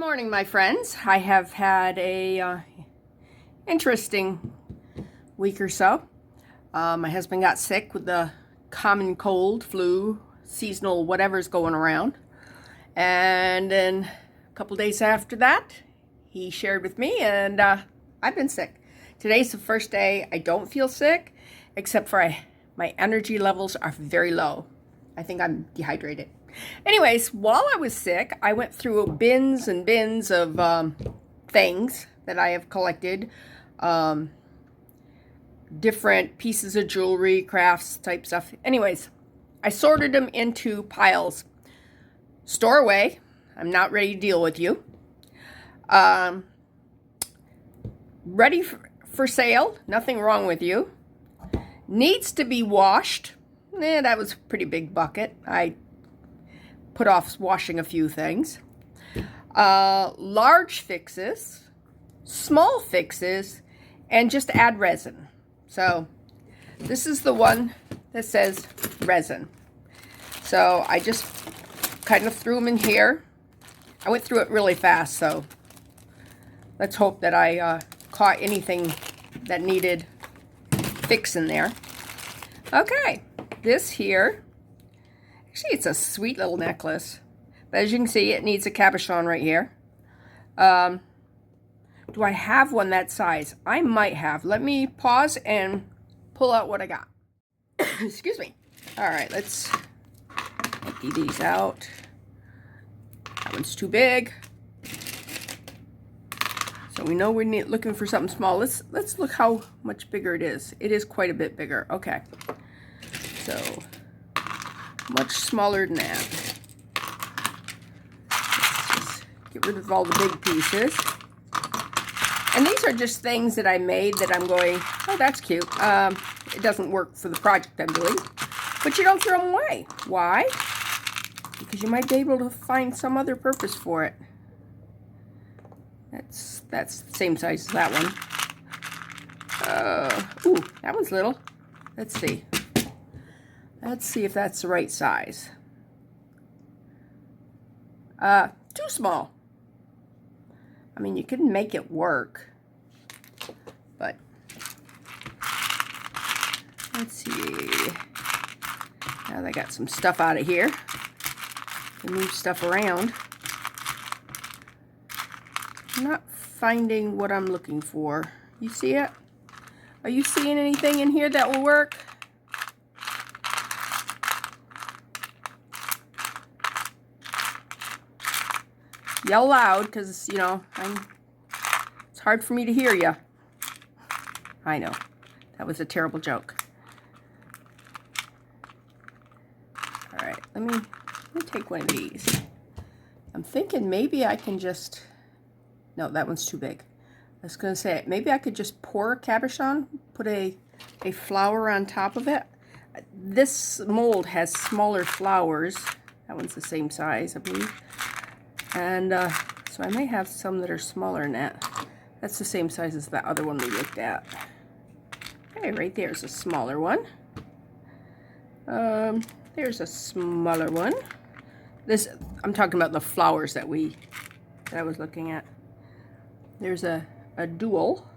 morning, my friends. I have had a interesting week or so. My husband got sick with the common cold, flu, seasonal, whatever's going around. And then a couple days after that, he shared with me, and I've been sick. Today's the first day I don't feel sick, except for my energy levels are very low. I think I'm dehydrated. Anyways, while I was sick, I went through bins and bins of things that I have collected. Different pieces of jewelry, crafts type stuff. Anyways, I sorted them into piles. Store away. I'm not ready to deal with you. Ready for sale. Nothing wrong with you. Needs to be washed. That was a pretty big bucket. I put off washing a few things. Large fixes, small fixes, and just add resin. So this is the one that says resin. So I just kind of threw them in here. I went through it really fast, so let's hope that I caught anything that needed fixing there. Okay, this here, actually it's a sweet little necklace, but as you can see, it needs a cabochon right here. Do I have one that size? I might have. Let me pause and pull out what I got. Excuse me. All right, let's empty these out. That one's too big. So we know we're looking for something small. Let's look how much bigger it is. It is quite a bit bigger. Okay. So much smaller than that. Let's just get rid of all the big pieces. And these are just things that I made that I'm going, oh, that's cute. It doesn't work for the project I'm doing. But you don't throw them away. Why? Because you might be able to find some other purpose for it. That's the same size as that one. Ooh, that one's little. Let's see. Let's see if that's the right size. Too small. I mean, you can make it work, but let's see. Now I got some stuff out of here. Can move stuff around. I'm not finding what I'm looking for. You see it? Are you seeing anything in here that will work? Yell loud, because, you know, it's hard for me to hear you. I know. That was a terrible joke. All right, let me take one of these. I'm thinking maybe I can just... No, that one's too big. I was going to say, maybe I could just pour a cabochon, put a flower on top of it. This mold has smaller flowers. That one's the same size, I believe. And so I may have some that are smaller than that. That's the same size as that other one we looked at. Okay, right there's a smaller one. There's a smaller one. This, I'm talking about the flowers that I was looking at. There's a dual.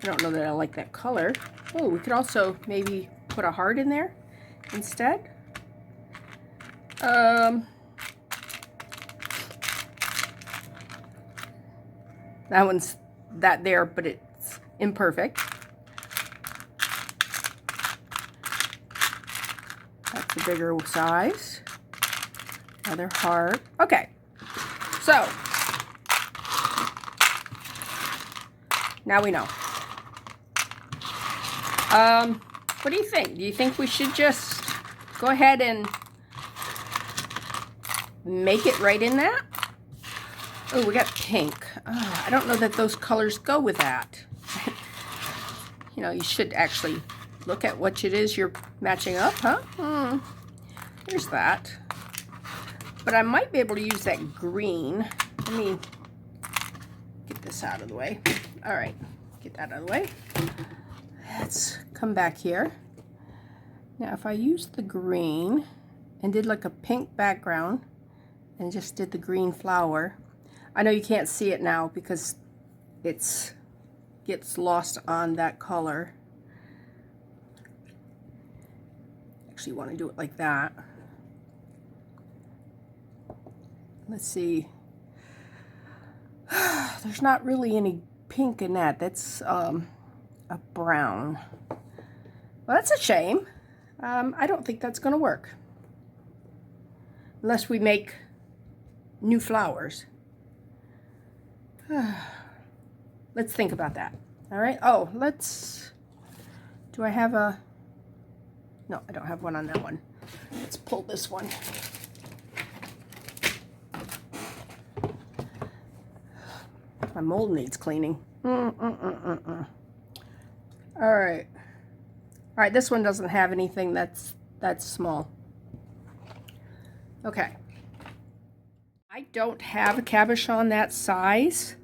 I don't know that I like that color. Oh, we could also maybe put a heart in there instead. That one's that there, but it's imperfect. That's a bigger size. Another heart. Okay. So, now we know. What do you think? Do you think we should just go ahead and make it right in that? Oh, we got pink. Oh, I don't know that those colors go with that. You know, you should actually look at what it is you're matching up, huh? There's that. But I might be able to use that green. Let me get this out of the way. All right, get that out of the way. Let's come back here. Now, if I use the green and did like a pink background and just did the green flower, I know you can't see it now because it's gets lost on that color. Actually, want to do it like that. Let's see. There's not really any pink in that. That's a brown. Well, that's a shame. I don't think that's going to work. Unless we make new flowers. Let's think about that. All right. Oh, let's... Do I have a... No, I don't have one on that one. Let's pull this one. My mold needs cleaning. All right. All right, this one doesn't have anything that's small. Okay. I don't have a cabochon that size.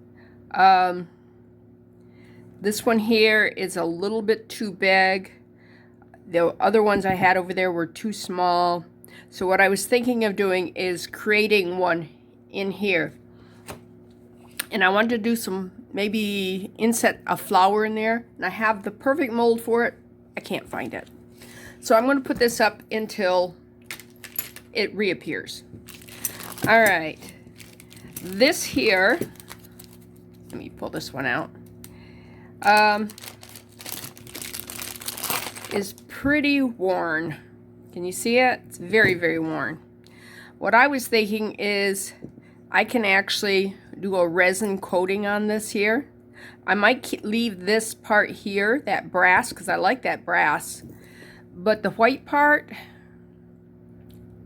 This one here is a little bit too big. The other ones I had over there were too small. So what I was thinking of doing is creating one in here. And I wanted to do some, maybe inset a flower in there. And I have the perfect mold for it. I can't find it. So I'm going to put this up until it reappears. All right. This here, let me pull this one out, is pretty worn. Can you see it? It's very, very worn. What I was thinking is I can actually do a resin coating on this here. I might leave this part here, that brass, because I like that brass. But the white part,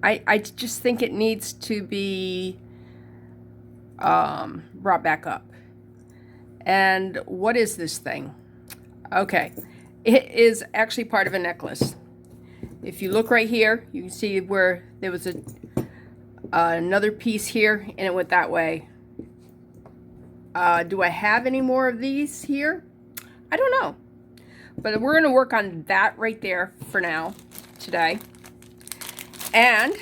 I just think it needs to be brought back up. And what is this thing? Okay, it is actually part of a necklace. If you look right here, you can see where there was another piece here, and it went that way. Do I have any more of these here? I don't know. But we're going to work on that right there for now, today. And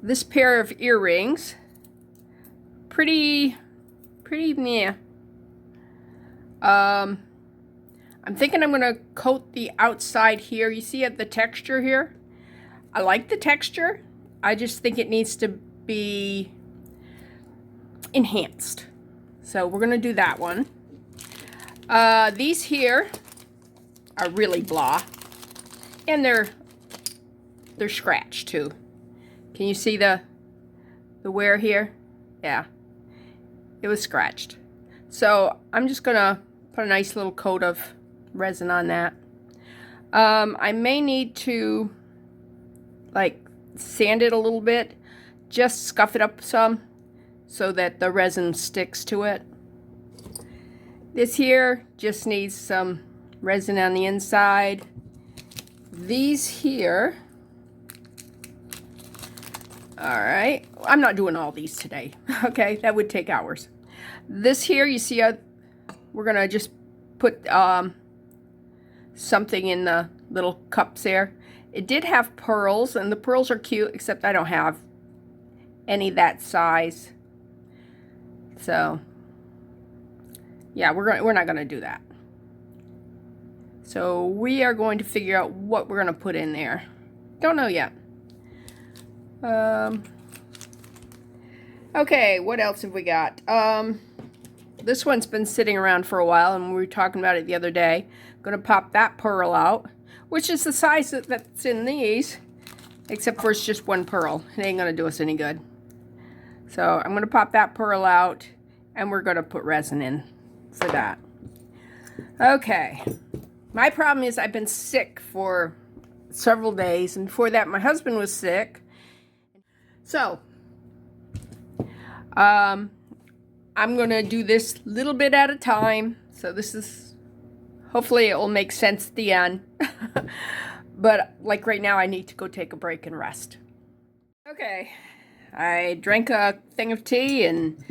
this pair of earrings, pretty meh. I'm thinking I'm going to coat the outside here. You see the texture here? I like the texture. I just think it needs to be enhanced. So we're going to do that one. These here are really blah. And they're scratched too. Can you see the wear here? Yeah. It was scratched. So I'm just going to put a nice little coat of resin on that. I may need to like sand it a little bit. Just scuff it up some so that the resin sticks to it. This here just needs some resin on the inside. These here, all right, I'm not doing all these today. Okay, that would take hours. This here, you see, we're gonna just put something in the little cups there. It did have pearls, and the pearls are cute, except I don't have any that size. So yeah, we're not gonna do that. So we are going to figure out what we're gonna put in there. Don't know yet. Okay, what else have we got? This one's been sitting around for a while, and we were talking about it the other day. I'm gonna pop that pearl out, which is the size that's in these, except for it's just one pearl. It ain't gonna do us any good. So I'm gonna pop that pearl out, and we're gonna put resin in for that. Okay, my problem is I've been sick for several days, and before that my husband was sick. So I'm gonna do this little bit at a time. So this is, hopefully it will make sense at the end. But like right now I need to go take a break and rest. Okay, I drank a thing of tea and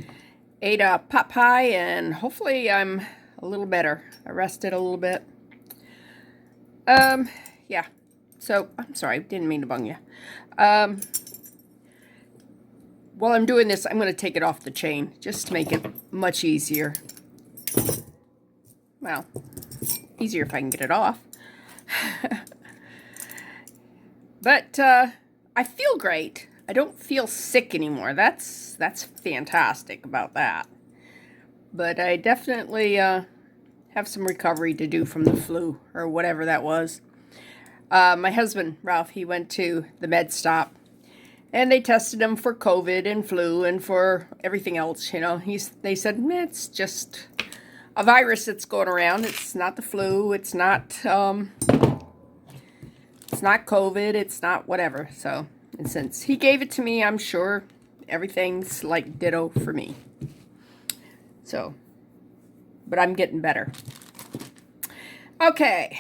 ate a pot pie, and hopefully I'm a little better. I rested a little bit. Yeah. So, I'm sorry, didn't mean to bung you. while I'm doing this, I'm going to take it off the chain just to make it much easier. Well, easier if I can get it off. But I feel great. I don't feel sick anymore. That's fantastic about that. But I definitely have some recovery to do from the flu or whatever that was. My husband, Ralph, he went to the med stop. And they tested him for COVID and flu and for everything else, you know. They said, it's just a virus that's going around. It's not the flu. It's not COVID. It's not whatever. So, and since he gave it to me, I'm sure everything's like ditto for me. So, but I'm getting better. Okay.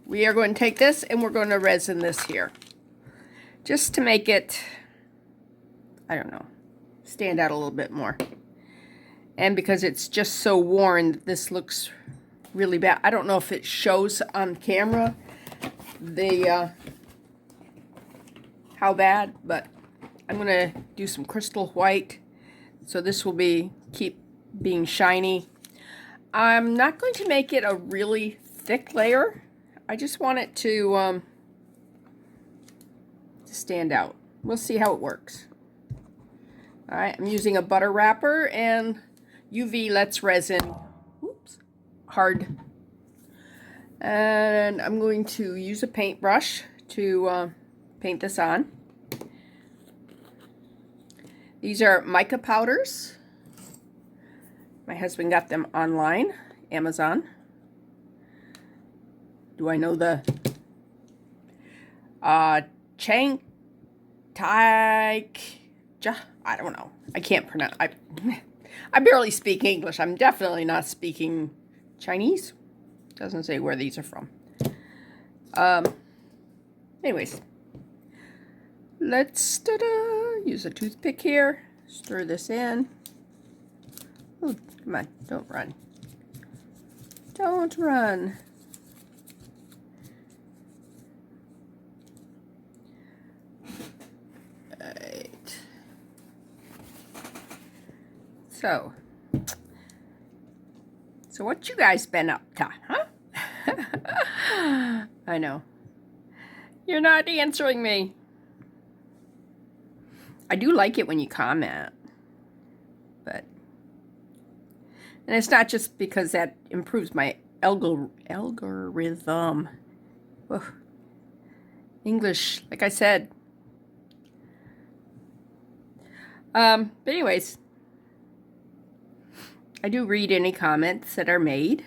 We are going to take this and we're going to resin this here. Just to make it, I don't know, stand out a little bit more. And because it's just so worn, this looks really bad. I don't know if it shows on camera how bad, but I'm going to do some crystal white. So this will keep being shiny. I'm not going to make it a really thick layer. I just want it to stand out. We'll see how it works. Alright, I'm using a butter wrapper and UV Let's Resin. Oops, hard. And I'm going to use a paintbrush to paint this on. These are mica powders. My husband got them online, Amazon. Do I know the Chang Tai? I don't know. I can't pronounce. I barely speak English. I'm definitely not speaking Chinese. Doesn't say where these are from. Anyways, let's use a toothpick here. Stir this in. Ooh, come on, don't run. Don't run. Right. So what you guys been up to, huh? I know. You're not answering me. I do like it when you comment. But, and it's not just because that improves my algorithm. Ugh. English, like I said. But anyways, I do read any comments that are made,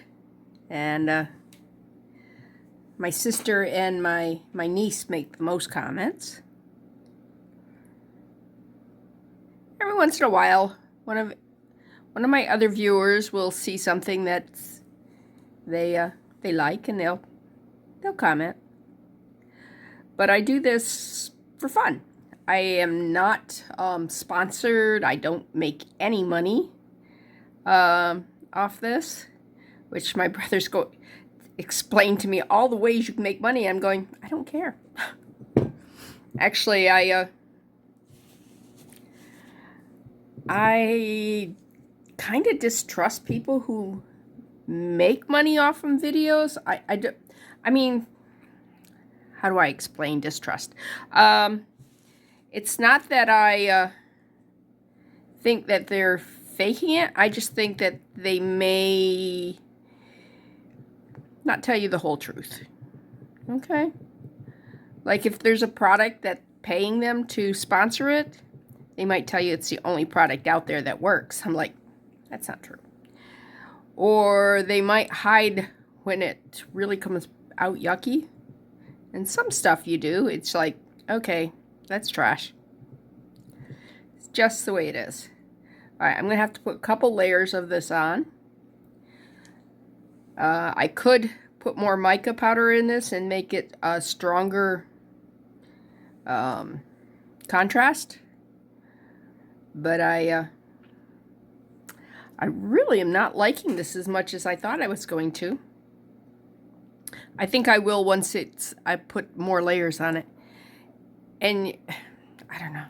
and my sister and my niece make the most comments. Every once in a while, one of my other viewers will see something that they like, and they'll comment. But I do this for fun. I am not sponsored. I don't make any money off this, which my brothers explain to me all the ways you can make money. I'm going, I don't care. Actually, I kind of distrust people who make money off from videos. I mean, how do I explain distrust? It's not that I think that they're faking it. I just think that they may not tell you the whole truth. Okay? Like if there's a product that's paying them to sponsor it, they might tell you it's the only product out there that works. I'm like, that's not true. Or they might hide when it really comes out yucky. And some stuff you do, it's like, okay, that's trash. It's just the way it is. Alright, I'm going to have to put a couple layers of this on. I could put more mica powder in this and make it a stronger contrast. But I really am not liking this as much as I thought I was going to. I think I will once I put more layers on it. And I don't know.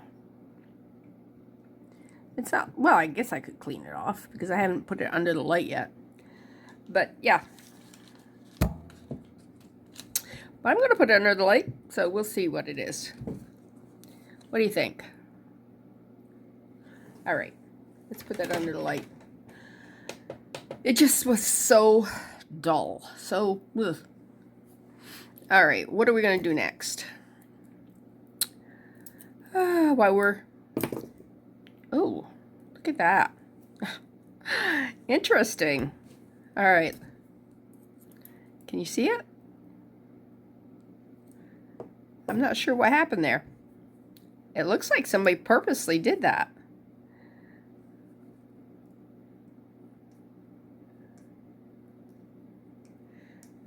It's not, well, I guess I could clean it off because I haven't put it under the light yet. But yeah. But I'm going to put it under the light, so we'll see what it is. What do you think? All right, let's put that under the light. It just was so dull. So, ugh. All right, what are we going to do next? While we're... Oh, look at that. Interesting. All right. Can you see it? I'm not sure what happened there. It looks like somebody purposely did that.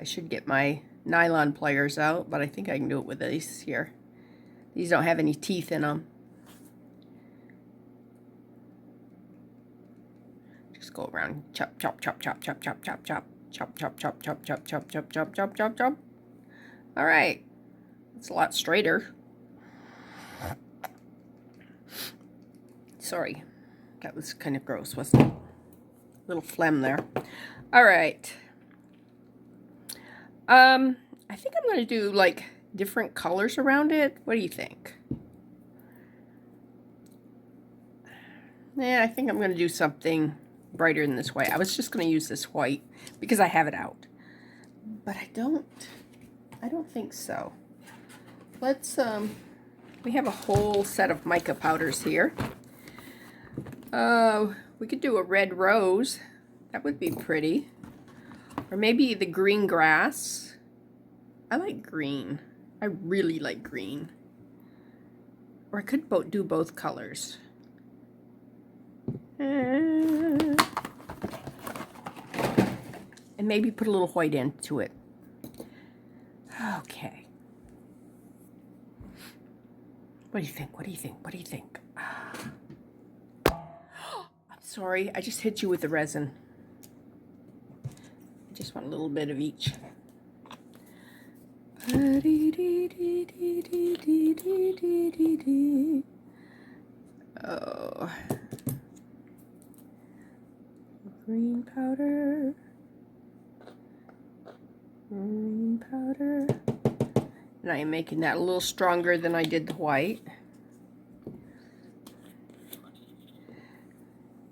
I should get my nylon pliers out, but I think I can do it with these here. These don't have any teeth in them. Just go around, chop, chop, chop, chop, chop, chop, chop, chop, chop, chop, chop, chop, chop, chop, chop, chop, chop, chop, chop. All right, it's a lot straighter. Sorry, that was kind of gross, wasn't it? Little phlegm there. All right. I think I'm going to do like different colors around it. What do you think? Yeah, I think I'm going to do something brighter than this white. I was just going to use this white because I have it out. But I don't think so. Let's, we have a whole set of mica powders here. We could do a red rose. That would be pretty. Or maybe the green grass. I like green. I really like green. Or I could do both colors. And maybe put a little white into it. Okay. What do you think? What do you think? What do you think? I'm sorry, I just hit you with the resin. I just want a little bit of each. Oh. Green powder. Green powder. And I am making that a little stronger than I did the white.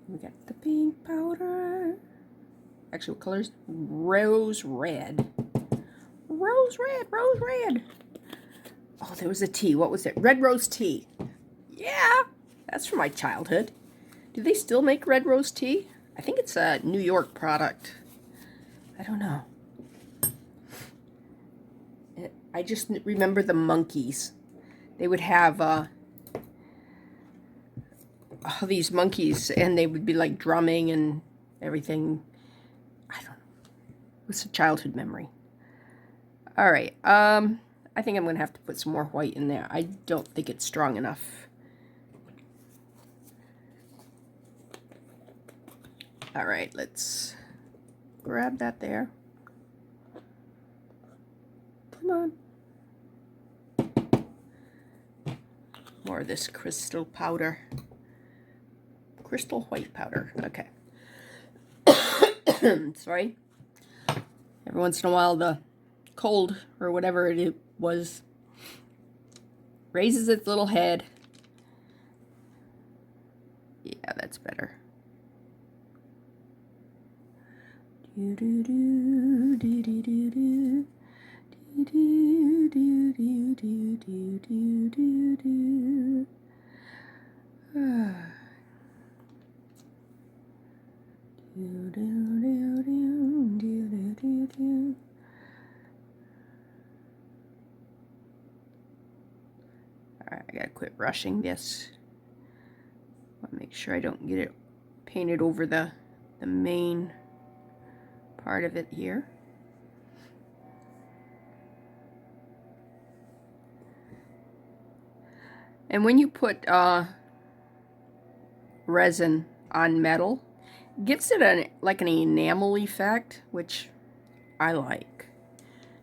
We got the pink powder. Actually, what colors? Rose red. Rose red, rose red. Oh, there was a tea. What was it? Red rose tea. Yeah, that's from my childhood. Do they still make red rose tea? I think it's a New York product. I don't know. I just remember the monkeys. They would have all these monkeys, and they would be like drumming and everything. I don't know. It's a childhood memory. All right. I think I'm going to have to put some more white in there. I don't think it's strong enough. All right, let's grab that there. Come on. More of this crystal powder. Crystal white powder. Okay. Sorry. Every once in a while, the cold or whatever it was raises its little head. Yeah, that's better. Do do do do do do do. Do do do do do do do do. Do do do do do do do. Alright, I gotta quit rushing this. I want to make sure I don't get it painted over the main part of it here. And when you put resin on metal, it gives it like an enamel effect, which I like.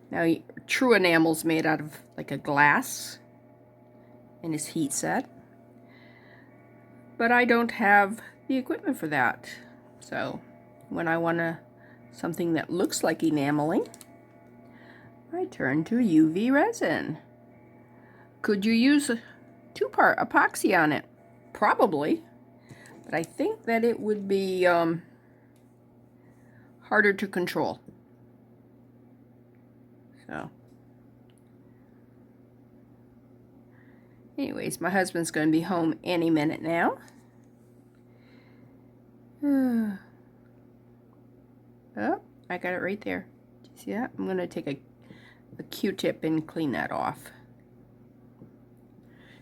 Now, true enamel's made out of like a glass and is heat set. but I don't have the equipment for that. So when I want something that looks like enameling, I turn to UV resin. Could you use a 2-part epoxy on it? Probably, but I think that it would be harder to control. So anyways, my husband's going to be home any minute now. Oh, I got it right there. Do you see that? I'm going to take a Q-tip and clean that off,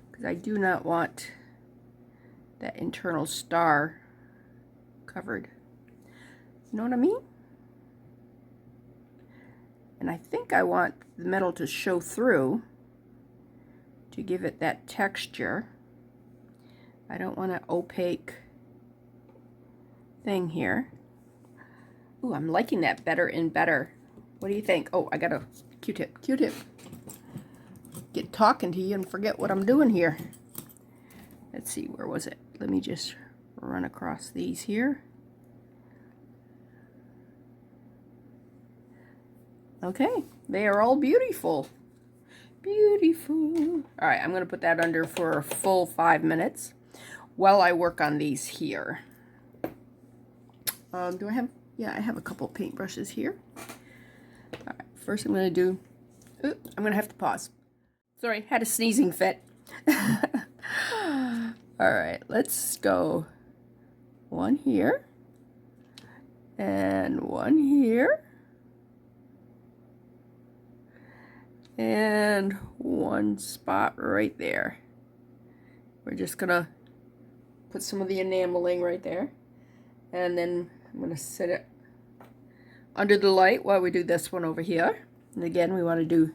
because I do not want that internal star covered. You know what I mean? And I think I want the metal to show through to give it that texture. I don't want an opaque thing here. Ooh, I'm liking that better and better. What do you think? Oh, I got a Q-tip. Q-tip. Get talking to you and forget what I'm doing here. Let's see, where was it? Let me just run across these here. Okay, they are all beautiful. Beautiful. All right, I'm going to put that under for a full 5 minutes while I work on these here. Do I have? Yeah, I have a couple paintbrushes here. All right, first I'm going to do. Oops, I'm going to have to pause. Sorry, had a sneezing fit. All right, let's go one here and one here and one spot right there. We're just gonna put some of the enameling right there, and then I'm gonna set it under the light while we do this one over here. And again, we want to do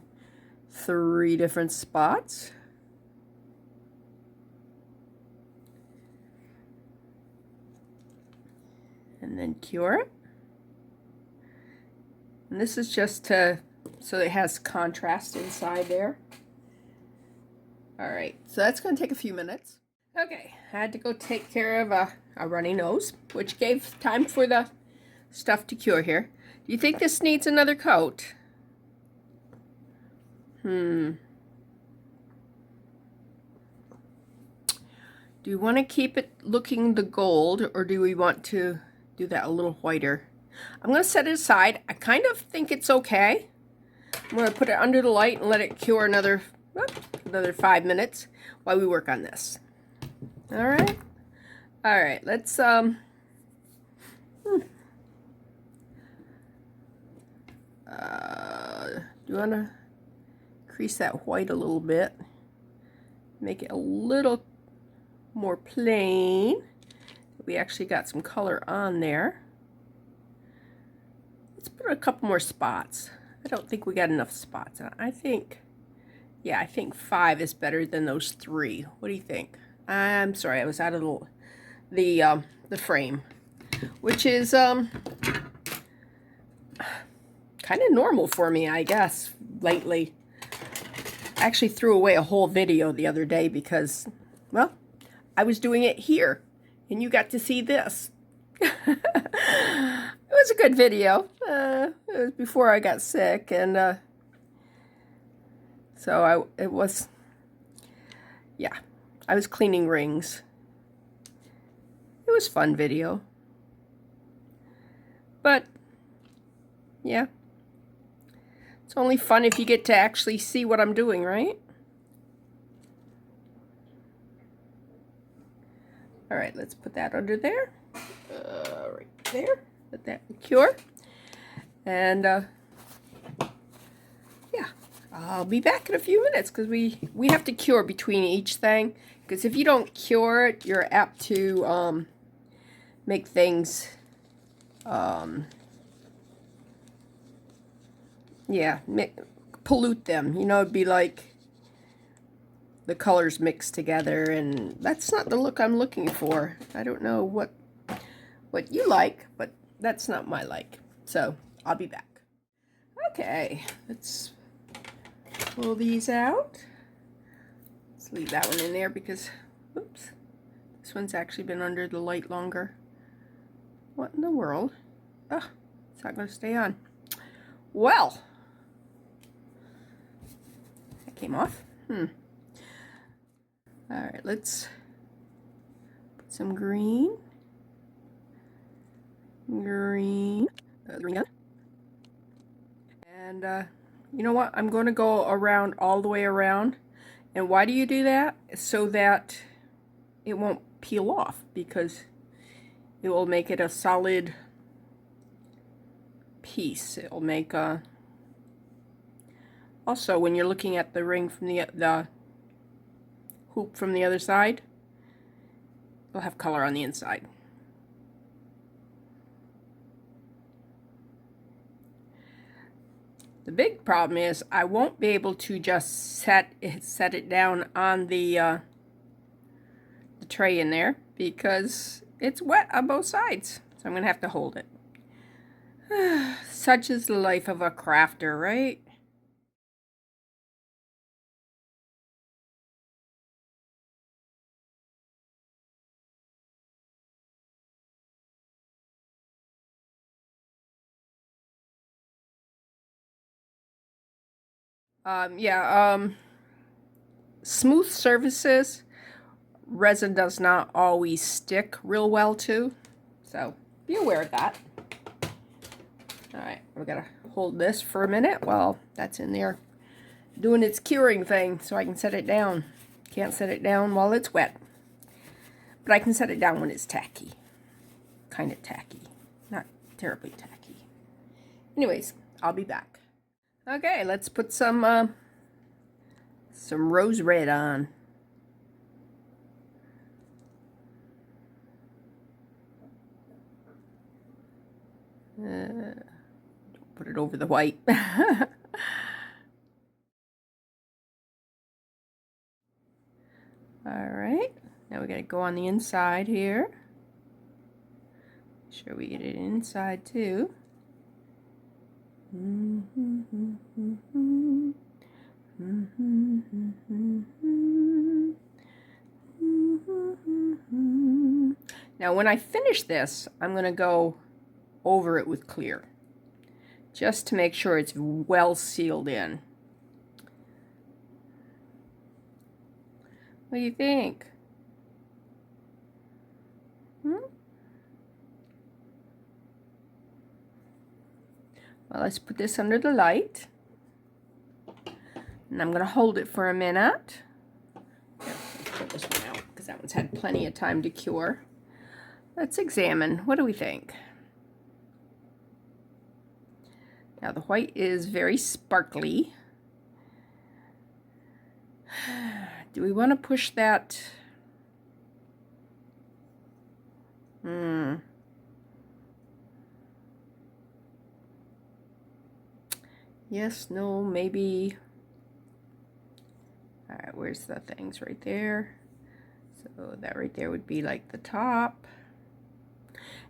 3 different spots. And then cure it. And this is just to, so it has contrast inside there. All right, so that's going to take a few minutes. Okay, I had to go take care of a runny nose, which gave time for the stuff to cure here. Do you think this needs another coat? Do you want to keep it looking the gold, or do we want to do that a little whiter? I'm going to set it aside. I kind of think it's okay. I'm going to put it under the light and let it cure another 5 minutes while we work on this. All right. All right, let's do you want to crease that white a little bit, make it a little more plain. We actually got some color on there. Let's put a couple more spots. I don't think we got enough spots. I think, yeah, I think 5 is better than those 3. What do you think? I'm sorry, I was out of the frame, which is kind of normal for me, I guess, lately. I actually threw away a whole video the other day because, well, I was doing it here, and you got to see this. It was a good video. It was before I got sick, and so it was, yeah, I was cleaning rings. It was a fun video. But, yeah. It's only fun if you get to actually see what I'm doing, right? All right, let's put that under there. Right there. Let that cure. And, yeah, I'll be back in a few minutes because we have to cure between each thing. Because if you don't cure it, you're apt to make things, yeah, pollute them. You know, it'd be like the colors mixed together, and that's not the look I'm looking for. I don't know what you like, but that's not my like. So I'll be back. Okay, let's pull these out. Let's leave that one in there because, oops, this This one's actually been under the light longer. What in the world? Oh, it's not going to stay on. Well, that came off. Alright, let's put some green. Green. And you know what? I'm going to go around all the way around. And why do you do that? So that it won't peel off, because it will make it a solid piece. It will make a... Also, when you're looking at the ring from the hoop from the other side, it'll have color on the inside. The big problem is I won't be able to just set it down on the tray in there, because it's wet on both sides. So I'm going to have to hold it. Such is the life of a crafter, right? Smooth surfaces, resin does not always stick real well to, so be aware of that. Alright, we gotta hold this for a minute while that's in there doing its curing thing, so I can set it down. Can't set it down while it's wet, but I can set it down when it's tacky. Kind of tacky, not terribly tacky. Anyways, I'll be back. Okay, let's put some rose red on. Put it over the white. Alright, now we gotta go on the inside here. Make sure we get it inside too. Now when I finish this, I'm going to go over it with clear, just to make sure it's well sealed in. What do you think? Well, let's put this under the light. And I'm going to hold it for a minute. Let's put this one out, because that one's had plenty of time to cure. Let's examine. What do we think? Now the white is very sparkly. Do we want to push that? Yes, no, maybe. Alright, where's the things? Right there. So that right there would be like the top.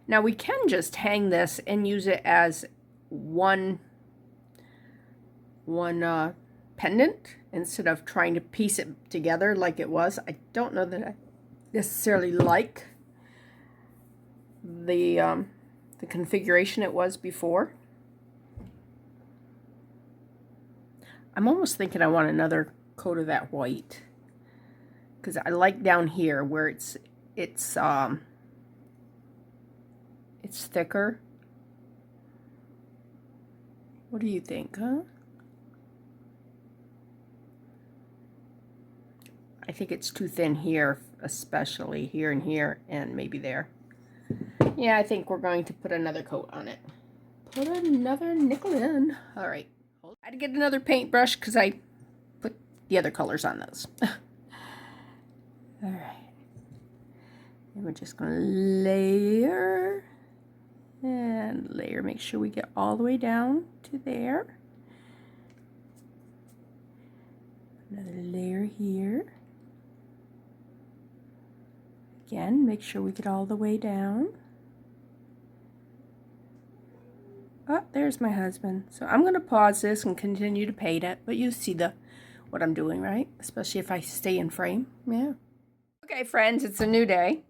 Now we can just hang this and use it as one pendant instead of trying to piece it together like it was. I don't know that I necessarily like the configuration it was before. I'm almost thinking I want another coat of that white, because I like down here where it's thicker. What do you think, huh? I think it's too thin here, especially here and here, and maybe there. Yeah, I think we're going to put another coat on it. Put another nickel in. All right. I had to get another paintbrush because I put the other colors on those. All right. And we're just going to layer and layer. Make sure we get all the way down to there. Another layer here. Again, make sure we get all the way down. Oh, there's my husband. So I'm going to pause this and continue to paint it, but you see what I'm doing, right? Especially if I stay in frame. Yeah. Okay, friends, it's a new day.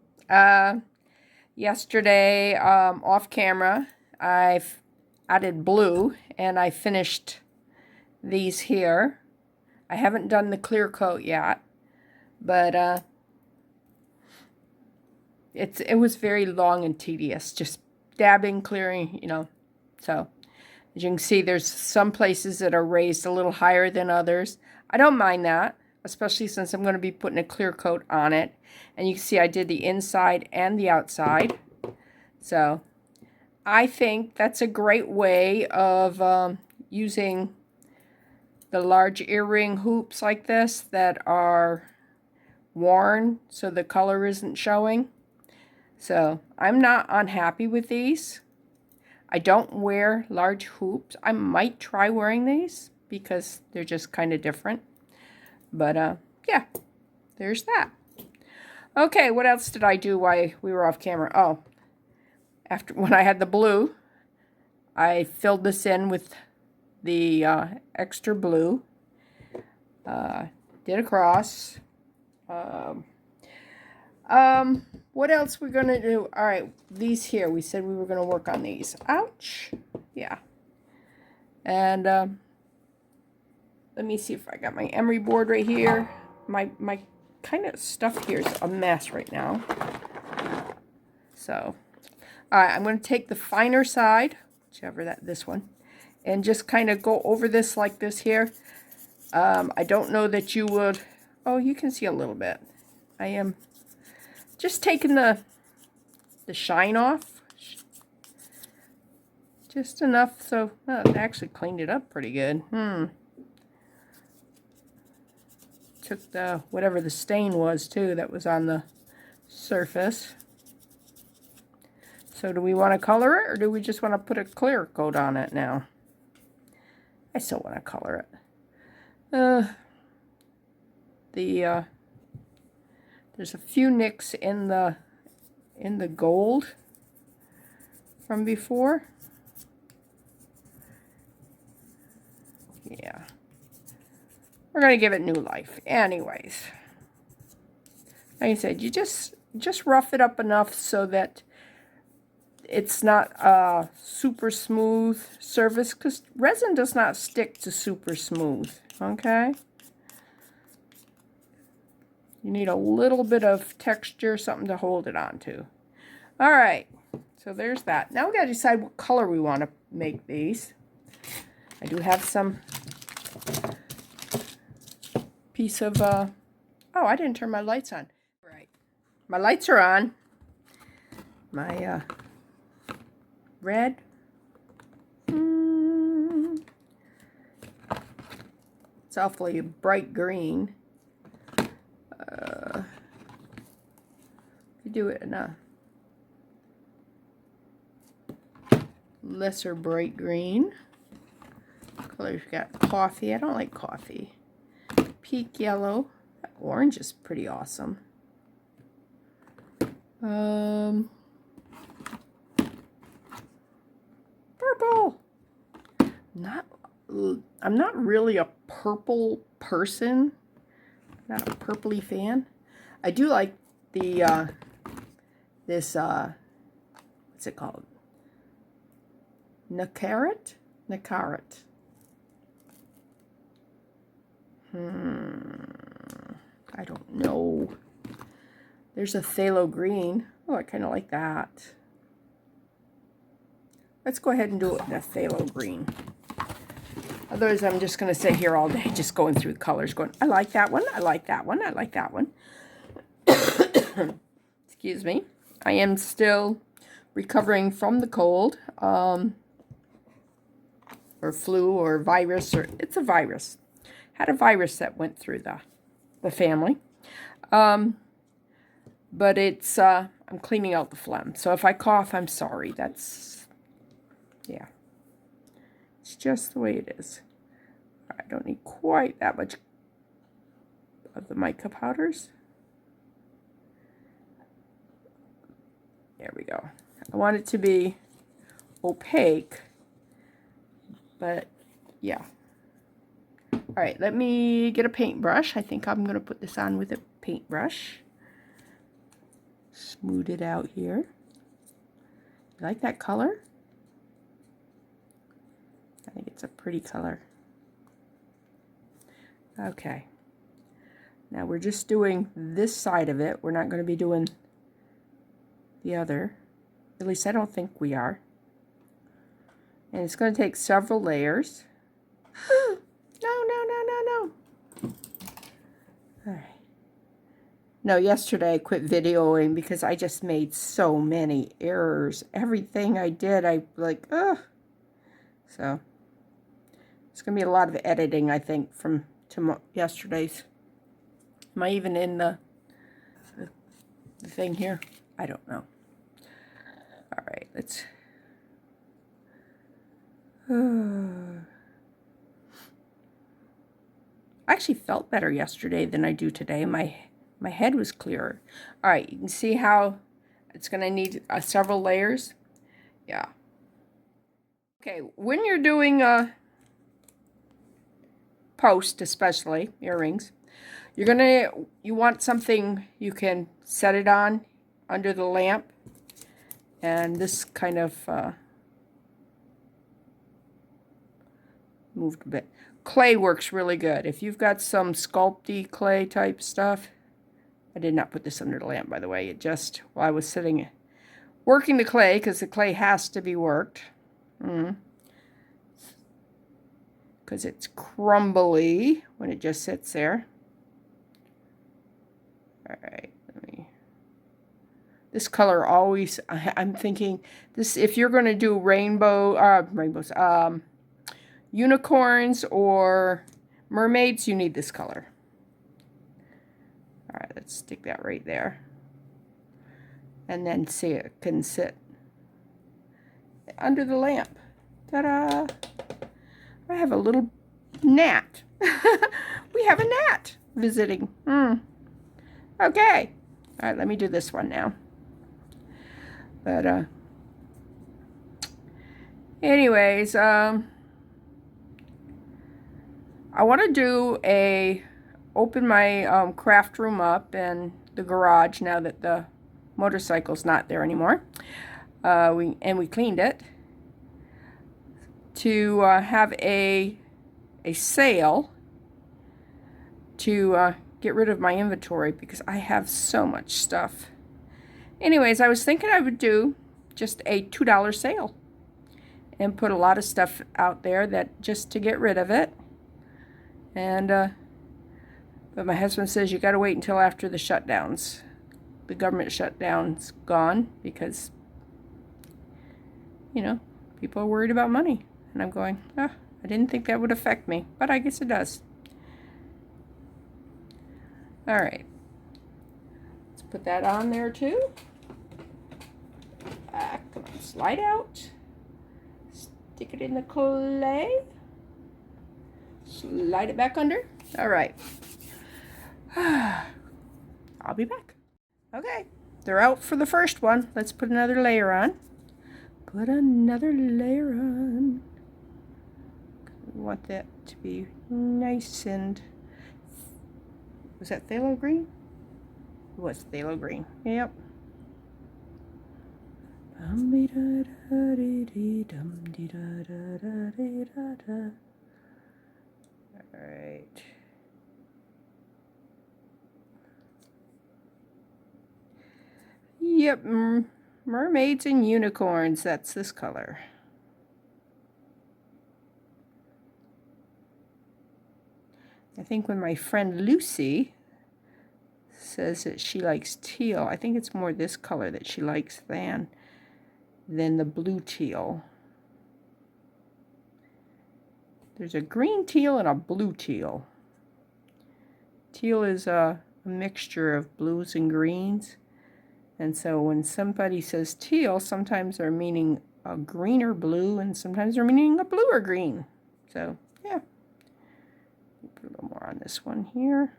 Yesterday, off camera, I've added blue and I finished these here. I haven't done the clear coat yet, but it was very long and tedious, just dabbing, clearing, you know. So as you can see, there's some places that are raised a little higher than others. I don't mind that, especially since I'm going to be putting a clear coat on it. And you can see I did the inside and the outside. So I think that's a great way of using the large earring hoops like this that are worn so the color isn't showing. So I'm not unhappy with these. I don't wear large hoops. I might try wearing these because they're just kind of different. But yeah, there's that. Okay, what else did I do while we were off camera? Oh, when I had the blue, I filled this in with the extra blue. Did a cross. What else we're gonna do? All right, these here. We said we were gonna work on these. Ouch. Yeah. And let me see if I got my emery board right here. My kind of stuff here is a mess right now. So, all right, I'm gonna take the finer side, whichever this one, and just kind of go over this like this here. I don't know that you would. Oh, you can see a little bit. I am just taking the shine off, just enough so it actually cleaned it up pretty good. Took the whatever the stain was too that was on the surface. So do we want to color it or do we just want to put a clear coat on it now? I still want to color it. There's a few nicks in the gold from before. Yeah. We're going to give it new life. Anyways. Like I said, you just rough it up enough so that it's not a super smooth surface, because resin does not stick to super smooth, okay? You need a little bit of texture, something to hold it on to. All right, so there's that. Now we got to decide what color we want to make these. I do have some piece of, oh, I didn't turn my lights on. Right, my lights are on. My red. It's awfully bright green. You do it in a lesser bright green. Colors got coffee. I don't like coffee. Peak yellow. That orange is pretty awesome. Purple. I'm not really a purple person. Not a purpley fan. I do like the this what's it called? Nacarat? Nacarat. I don't know. There's a phthalo green. Oh, I kind of like that. Let's go ahead and do it in a phthalo green. Otherwise, I'm just going to sit here all day just going through the colors, going, I like that one, I like that one, I like that one. Excuse me. I am still recovering from the cold, or flu, or virus, or it's a virus. Had a virus that went through the family. But it's, I'm cleaning out the phlegm. So if I cough, I'm sorry. That's, yeah. It's just the way it is. I don't need quite that much of the mica powders. There we go. I want it to be opaque, but yeah. All right, let me get a paintbrush. I think I'm going to put this on with a paintbrush. Smooth it out here. You like that color? I think it's a pretty color. Okay. Now we're just doing this side of it. We're not going to be doing the other. At least I don't think we are. And it's going to take several layers. No, no, no, no, no. All right. No, yesterday I quit videoing because I just made so many errors. Everything I did, I like, ugh. So, it's going to be a lot of editing, I think, from yesterday's. Am I even in the thing here? I don't know. All right, let's... I actually felt better yesterday than I do today. My head was clearer. All right, you can see how it's going to need several layers. Yeah. Okay, when you're doing post, especially earrings, you want something you can set it on under the lamp, and this kind of moved a bit. Clay works really good. If you've got some sculpty clay type stuff, I did not put this under the lamp, by the way. It just, while I was sitting working the clay, because the clay has to be worked, because it's crumbly when it just sits there. All right, this color always, I'm thinking this, if you're going to do rainbows, unicorns or mermaids, you need this color. All right, let's stick that right there. And then see it can sit under the lamp. Ta-da! I have a little gnat. We have a gnat visiting. Okay. All right, let me do this one now. But, anyways, I want to do open my craft room up and the garage now that the motorcycle's not there anymore. We cleaned it to have a sale to get rid of my inventory because I have so much stuff. Anyways, I was thinking I would do just a $2 sale and put a lot of stuff out there that just to get rid of it. And but my husband says you got to wait until after the shutdowns. The government shutdown's gone because, you know, people are worried about money. And I'm going, I didn't think that would affect me, but I guess it does. All right. Let's put that on there too. Come on, slide out. Stick it in the clay. Slide it back under. All right. I'll be back. Okay, they're out for the first one. Let's put another layer on. Put another layer on. We want that to be nice and... Was that phthalo green? It was phthalo green. Yep. Alright. Yep, mermaids and unicorns. That's this color. I think when my friend Lucy says that she likes teal, I think it's more this color that she likes than the blue teal. There's a green teal and a blue teal. Teal is a mixture of blues and greens. And so when somebody says teal, sometimes they're meaning a green or blue, and sometimes they're meaning a blue or green. So, yeah. Put a little more on this one here.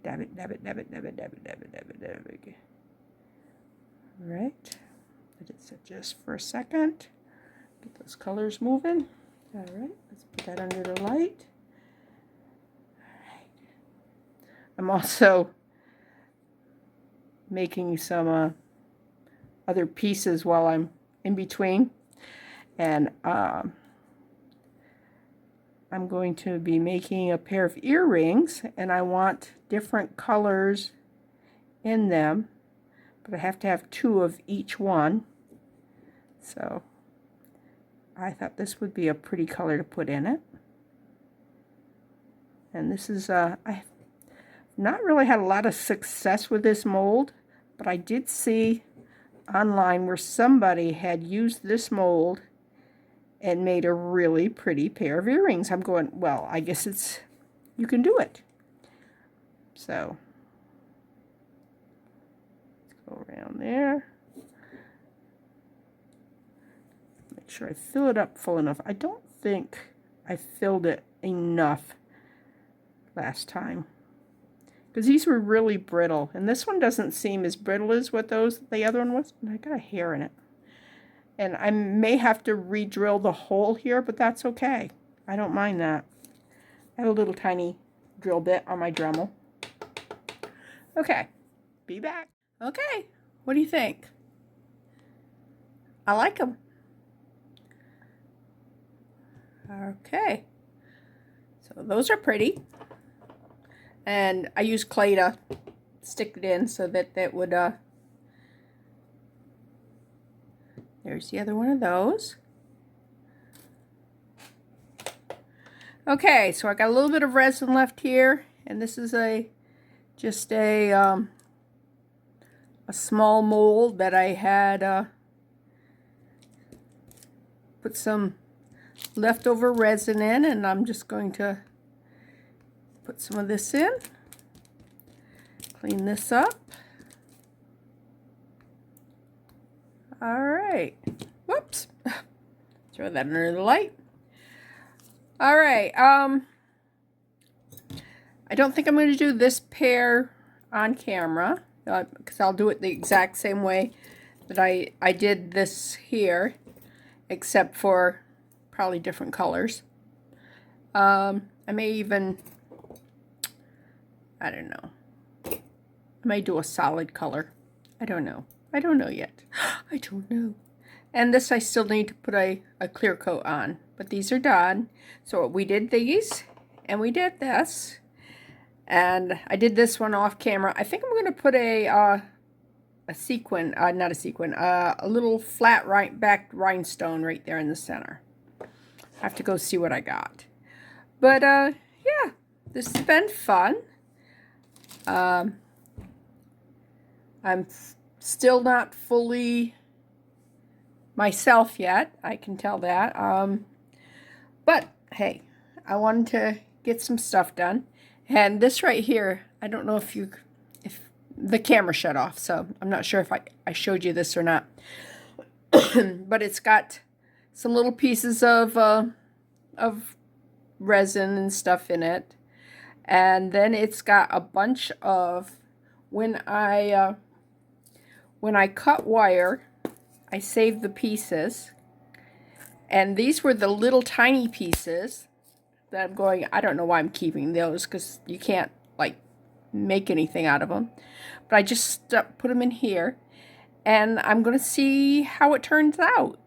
Dab it, dab it, dab it, dab it, dab it, dab it, dab it, dab it. All right. Let it sit just for a second. Get those colors moving. All right. Let's put that under the light. I'm also making some other pieces while I'm in between. And I'm going to be making a pair of earrings, and I want different colors in them, but I have to have 2 of each one. So I thought this would be a pretty color to put in it. And this is, I've not really had a lot of success with this mold, but I did see online where somebody had used this mold and made a really pretty pair of earrings. I'm going, well, I guess you can do it. So, let's go around there. Make sure I fill it up full enough. I don't think I filled it enough last time, because these were really brittle, and this one doesn't seem as brittle as what the other one was. And I got a hair in it, and I may have to re-drill the hole here, but that's okay. I don't mind that. I have a little tiny drill bit on my Dremel. Okay, be back. Okay, what do you think? I like them. Okay, so those are pretty. And I used clay to stick it in so that would, there's the other one of those. Okay, so I got a little bit of resin left here, and this is just a small mold that I had put some leftover resin in, and I'm just going to put some of this in, clean this up. All right, whoops, throw that under the light. All right, I don't think I'm going to do this pair on camera, because I'll do it the exact same way that I did this here, except for probably different colors. I may even, I don't know. I may do a solid color. I don't know. I don't know yet. I don't know. And this I still need to put a clear coat on. But these are done. So we did these. And we did this. And I did this one off camera. I think I'm going to put a sequin. Not a sequin. A little flat backed rhinestone right there in the center. I have to go see what I got. But yeah. This has been fun. I'm still not fully myself yet. I can tell that. But hey, I wanted to get some stuff done. And this right here, I don't know if the camera shut off, so I'm not sure if I showed you this or not. But it's got some little pieces of resin and stuff in it. And then it's got a bunch of, when I cut wire, I saved the pieces. And these were the little tiny pieces that I'm going, I don't know why I'm keeping those, because you can't, like, make anything out of them. But I just put them in here. And I'm going to see how it turns out.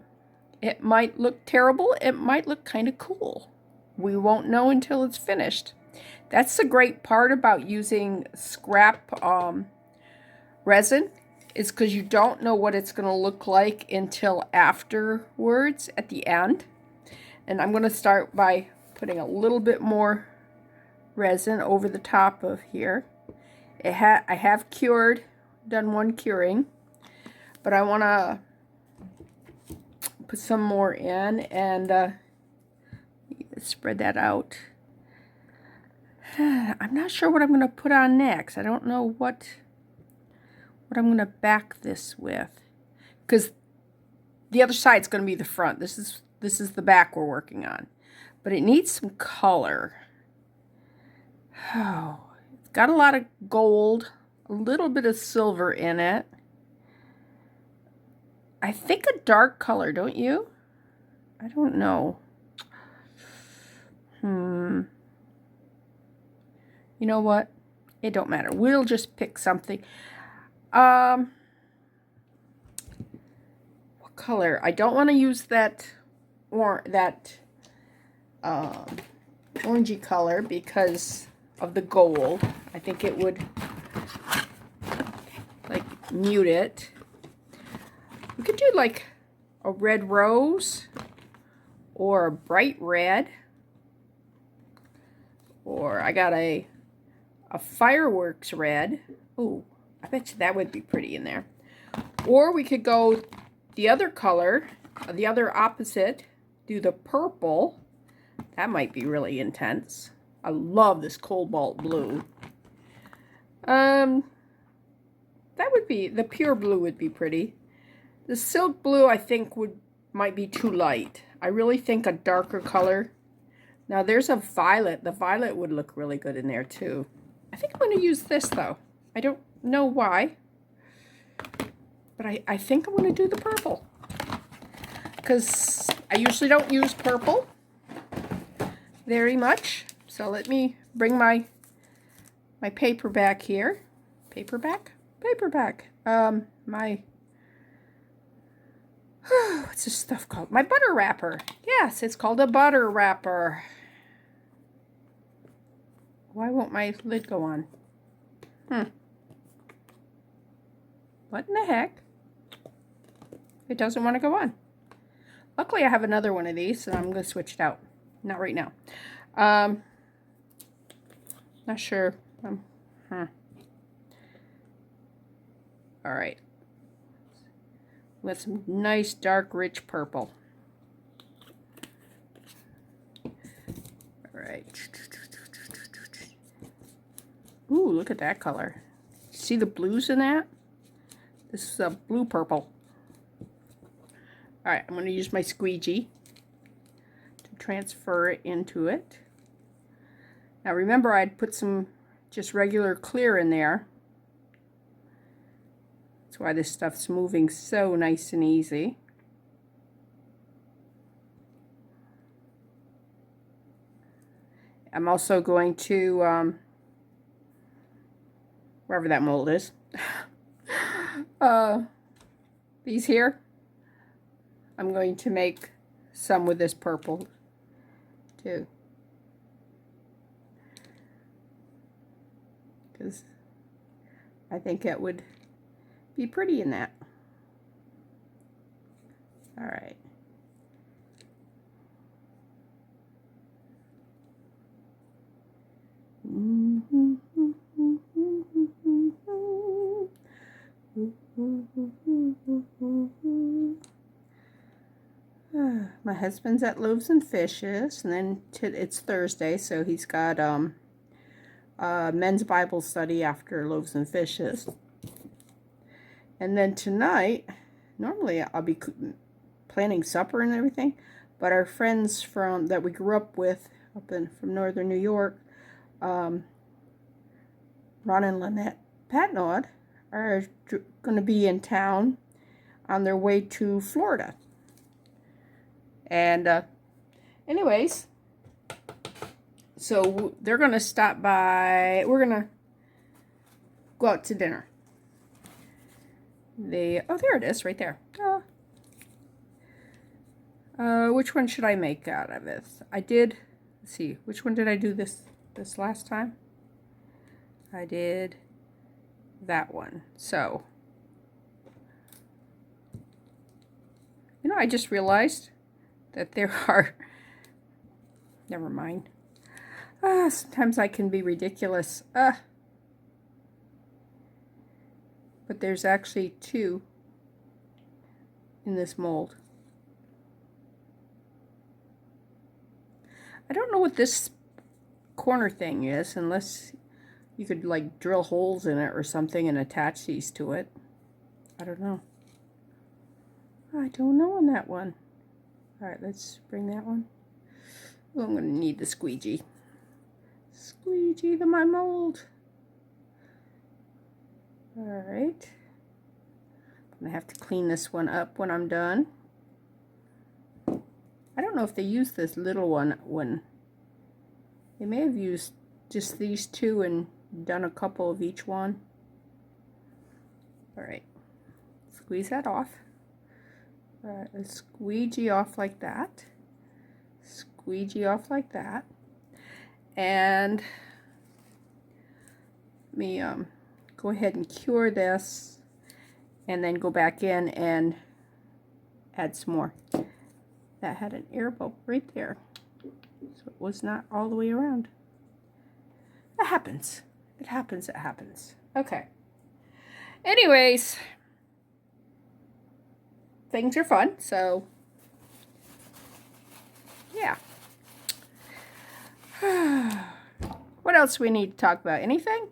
It might look terrible. It might look kind of cool. We won't know until it's finished. That's the great part about using scrap resin, is because you don't know what it's going to look like until afterwards at the end. And I'm going to start by putting a little bit more resin over the top of here. I have done one curing, but I want to put some more in and spread that out. I'm not sure what I'm going to put on next. I don't know what I'm going to back this with, because the other side's going to be the front. This is the back we're working on, but it needs some color. Oh, it's got a lot of gold, a little bit of silver in it. I think a dark color, don't you? I don't know. You know what? It don't matter. We'll just pick something. What color? I don't want to use that orangey color because of the gold. I think it would like mute it. We could do like a red rose or a bright red, or I got a fireworks red. Ooh, I bet you that would be pretty in there. Or we could go the other color, the other opposite, do the purple. That might be really intense. I love this cobalt blue. That would be, the pure blue would be pretty. The silk blue I think might be too light. I really think a darker color. Now there's a violet. The violet would look really good in there too. I think I'm going to use this though. I don't know why. But I think I'm going to do the purple. Because I usually don't use purple very much. So let me bring my paperback here. Paperback? Paperback. What's this stuff called? My butter wrapper. Yes, it's called a butter wrapper. Why won't my lid go on? What in the heck? It doesn't want to go on. Luckily, I have another one of these, so I'm going to switch it out. Not right now. Not sure. All right. With some nice dark rich purple. All right. Ooh, look at that color. See the blues in that? This is a blue purple. All right, I'm going to use my squeegee to transfer it into it. Now remember, I'd put some just regular clear in there. That's why this stuff's moving so nice and easy. I'm also going to, wherever that mold is, these here, I'm going to make some with this purple too. Because I think it would be pretty in that. All right. My husband's at Loaves and Fishes, and then it's Thursday, so he's got men's Bible study after Loaves and Fishes. And then tonight, normally I'll be planning supper and everything, but our friends that we grew up with from northern New York, Ron and Lynette Patnod, are going to be in town on their way to Florida. And anyways, so they're going to stop by. We're going to go out to dinner. Oh, there it is, right there. Which one should I make out of this? Let's see, which one did I do this last time? I did that one. So, I just realized that there are, never mind. Sometimes I can be ridiculous. But there's actually 2 in this mold. I don't know what this corner thing is, unless you could like drill holes in it or something and attach these to it. I don't know. I don't know on that one. All right, let's bring that one. Oh, I'm going to need the squeegee. Squeegee my mold. All right. I'm going to have to clean this one up when I'm done. I don't know if they used this little one when they may have used just these 2 and done a couple of each one. All right, squeeze that off. All right, let's squeegee off like that. Squeegee off like that. And let me go ahead and cure this, and then go back in and add some more. That had an air bubble right there, so it was not all the way around. It happens. It happens. It happens. Okay. Anyways, things are fun, so yeah. What else do we need to talk about? Anything?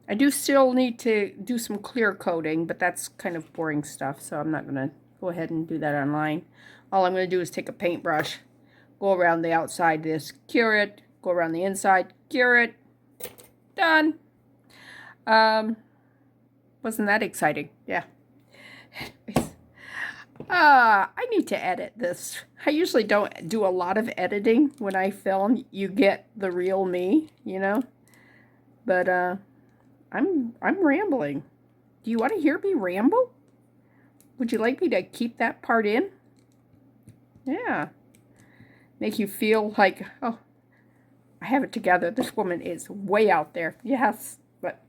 I do still need to do some clear coating, but that's kind of boring stuff, so I'm not going to go ahead and do that online. All I'm going to do is take a paintbrush, go around the outside of this, cure it, go around the inside, cure it. Done. Wasn't that exciting? Yeah. I need to edit this. I usually don't do a lot of editing when I film. You get the real me, you know? But, I'm rambling. Do you want to hear me ramble? Would you like me to keep that part in? Yeah. Make you feel like, oh, I have it together. This woman is way out there. Yes. But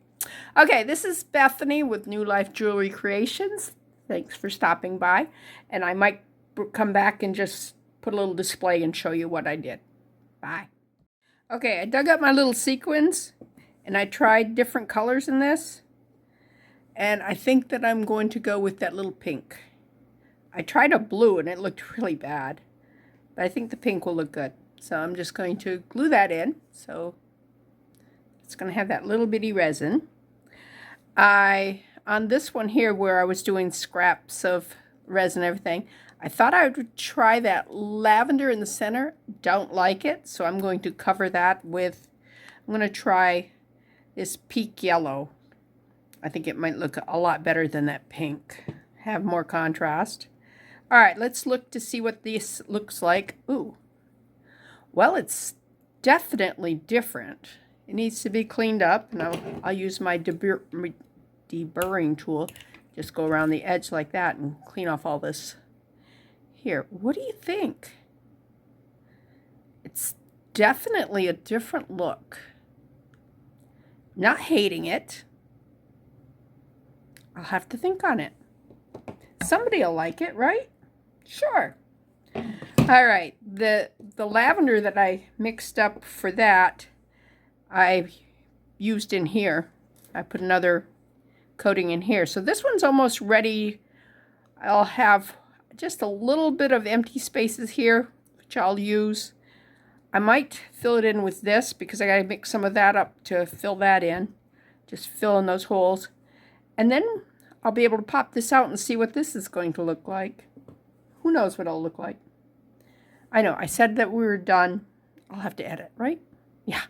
okay, this is Bethany with New Life Jewelry Creations. Thanks for stopping by. And I might come back and just put a little display and show you what I did. Bye. Okay, I dug up my little sequins. And I tried different colors in this. And I think that I'm going to go with that little pink. I tried a blue and it looked really bad. But I think the pink will look good. So I'm just going to glue that in. So it's going to have that little bitty resin. On this one here where I was doing scraps of resin and everything, I thought I would try that lavender in the center. Don't like it. So I'm going to cover that with, I'm going to try this peak yellow. I think it might look a lot better than that pink. Have more contrast. All right, let's look to see what this looks like. Ooh. Well, it's definitely different. It needs to be cleaned up. And I'll use my deburring tool. Just go around the edge like that and clean off all this. Here, what do you think? It's definitely a different look. Not hating it. I'll have to think on it. Somebody will like it, right? Sure. All right. The lavender that I mixed up for that, I used in here. I put another coating in here. So this one's almost ready. I'll have just a little bit of empty spaces here, which I'll use. I might fill it in with this because I got to mix some of that up to fill that in. Just fill in those holes. And then I'll be able to pop this out and see what this is going to look like. Who knows what it'll look like. I know, I said that we were done. I'll have to edit, right? Yeah.